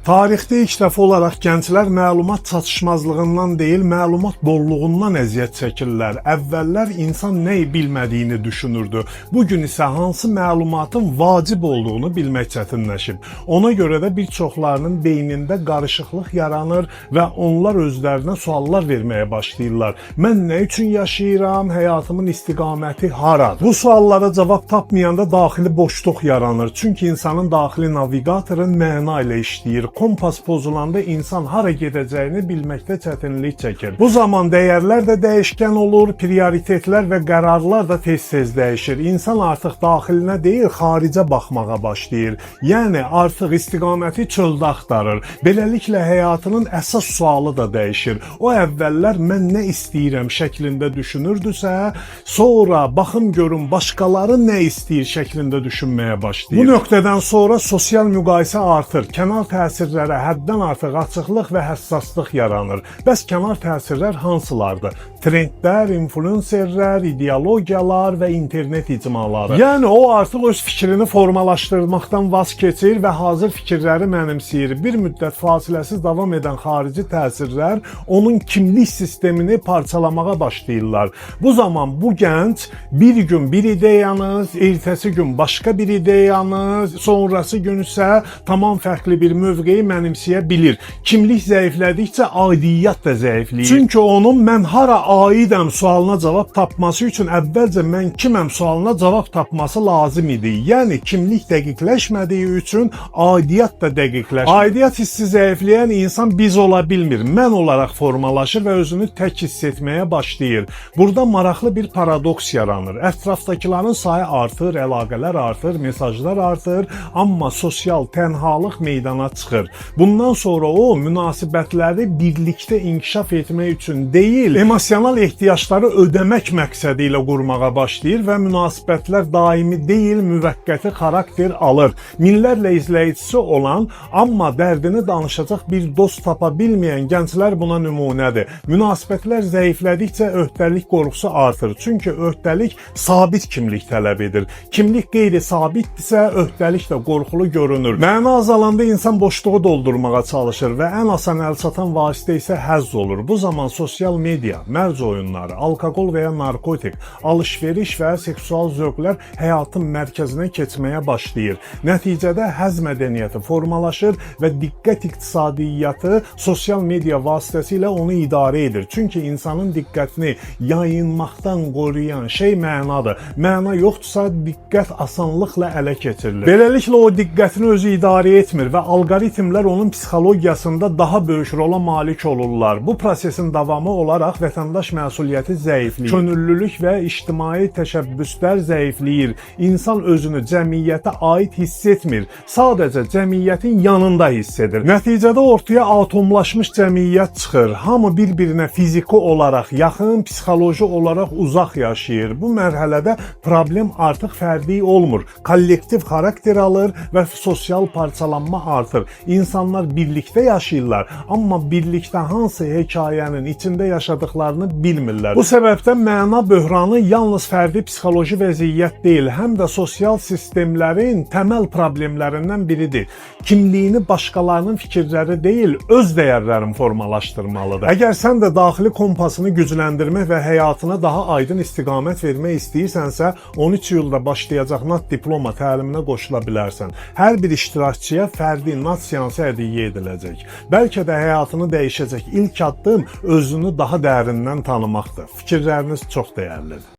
Tarixdə ilk dəfə olaraq gənclər məlumat çatışmazlığından deyil, məlumat bolluğundan əziyyət çəkirlər. Əvvəllər insan nəyi bilmədiyini düşünürdü. Bugün isə hansı məlumatın vacib olduğunu bilmək çətinləşib. Ona görə də bir çoxlarının beynində qarışıqlıq yaranır və onlar özlərinə suallar verməyə başlayırlar. Mən nə üçün yaşayıram? Həyatımın istiqaməti haradır? Bu suallara cavab tapmayanda daxili boşluq yaranır. Çünki insanın daxili navigatoru məna ilə işləyir. Kompas pozulanda insan hara gedəcəyini bilməkdə çətinlik çəkir. Bu zaman dəyərlər də dəyişkən olur, prioritetlər və qərarlar da tez-tez dəyişir. İnsan artıq daxilinə deyil, xaricə baxmağa başlayır. Yəni artıq istiqaməti çöldə axtarır. Beləliklə həyatının əsas sualı da dəyişir. O əvvəllər mən nə istəyirəm şəklində düşünürdüsə, sonra baxım görüm başqaları nə istəyir şəklində düşünməyə başlayır. Bu nöqtədən sonra sosial müqayisə artır. Kənar təsirlərə həddən artıq açıqlıq və həssaslıq yaranır. Bəs kənar təsirlər hansılardır? Trendlər, influencerlər, ideologiyalar və internet icmaları. Yəni o artıq öz fikrini formalaşdırmaqdan vaz keçir və hazır fikirləri mənimsəyir. Bir müddət fasiləsiz davam edən xarici təsirlər onun kimlik sistemini parçalamağa başlayırlar. Bu zaman bu gənc bir gün bir ideyanı, ertəsi gün başqa bir ideyanı, sonrası gün isə tamam fərqli bir mövqeyi mənimsəyə bilir. Kimlik zəiflədikcə aidiyyət də zəifləyir. Çünki onun mən hara aidəm sualına cavab tapması üçün əvvəlcə mən kiməm sualına cavab tapması lazım idi. Yəni kimlik dəqiqləşmədiyi üçün aidiyyət də dəqiqləşmir. Aidiyyət hissi zəifləyən insan biz ola bilmir. Mən olaraq formalaşır və özünü tək hiss etməyə başlayır. Burada maraqlı bir paradoks yaranır. Ətrafdakıların sayı artır, əlaqələr artır, mesajlar artır, amma sosial tənhalıq meydana çıxır. Bundan sonra o münasibətləri birlikdə inkişaf etmək üçün deyil, emosional ehtiyacları ödəmək məqsədi ilə qurmağa başlayır və münasibətlər daimi deyil, müvəqqəti xarakter alır. Minlərlə izləyicisi olan, amma dərdini danışacaq bir dost tapa bilməyən gənclər buna nümunədir. Münasibətlər zəiflədikcə öhdəlik qorxusu artır. Çünki öhdəlik sabit kimlik tələb edir. Kimlik qeyri-sabitdirsə, öhdəlik də qorxulu görünür. Məna azalanda insan boşluğu doldurmağa çalışır və ən asan əlçatan vasitə isə həzz olur. Bu zaman sosial media, mərc oyunları, alkoqol və ya narkotik, alış-veriş və seksual zövqlər həyatın mərkəzinə keçməyə başlayır. Nəticədə həzz mədəniyyəti formalaşır və diqqət iqtisadiyyatı sosial media vasitəsilə onu idarə edir. Çünki insanın diqqətini yayınmaqdan qoruyan şey mənadır. Məna yoxdursa diqqət asanlıqla ələ keçirilir. Beləliklə o diqqətini özü idarə etmir və alqoritmlər onun psixologiyasında daha böyük rola malik olurlar. Bu prosesin davamı olaraq vətəndaş məsuliyyəti zəifləyir. Könüllülük və ictimai təşəbbüslər zəifləyir. İnsan özünü cəmiyyətə aid hiss etmir. Sadəcə cəmiyyətin yanında hiss edir. Nəticədə ortaya atomlaşmış cəmiyyət çıxır. Hamı bir-birinə fiziki olaraq yaxın, psixoloji olaraq uzaq yaşayır. Bu mərhələdə problem artıq fərdi olmur. Kollektiv xarakter alır və sosial parçalanma artır. İnsanlar birlikdə yaşayırlar, amma birlikdə hansı hekayənin içində yaşadıklarını bilmirlər. Bu səbəbdən məna böhranı yalnız fərdi psixoloji vəziyyət deyil, həm də sosial sistemlərin təməl problemlərindən biridir. Kimliyini başqalarının fikirləri deyil, öz dəyərlərin formalaşdırmalıdır. Əgər sən də daxili kompasını gücləndirmək və həyatına daha aydın istiqamət vermək istəyirsənsə, 13 iyulda başlayacaq NAT diploma təliminə qoşula bilərsən. Hər bir iştirakçıya fərdi NAT seansı hədiyyə ediləcək. Bəlkə də həyatını dəyişəcək ilk addım özünü daha dərindən tanımaqdır. Fikirləriniz çox dəyərlidir.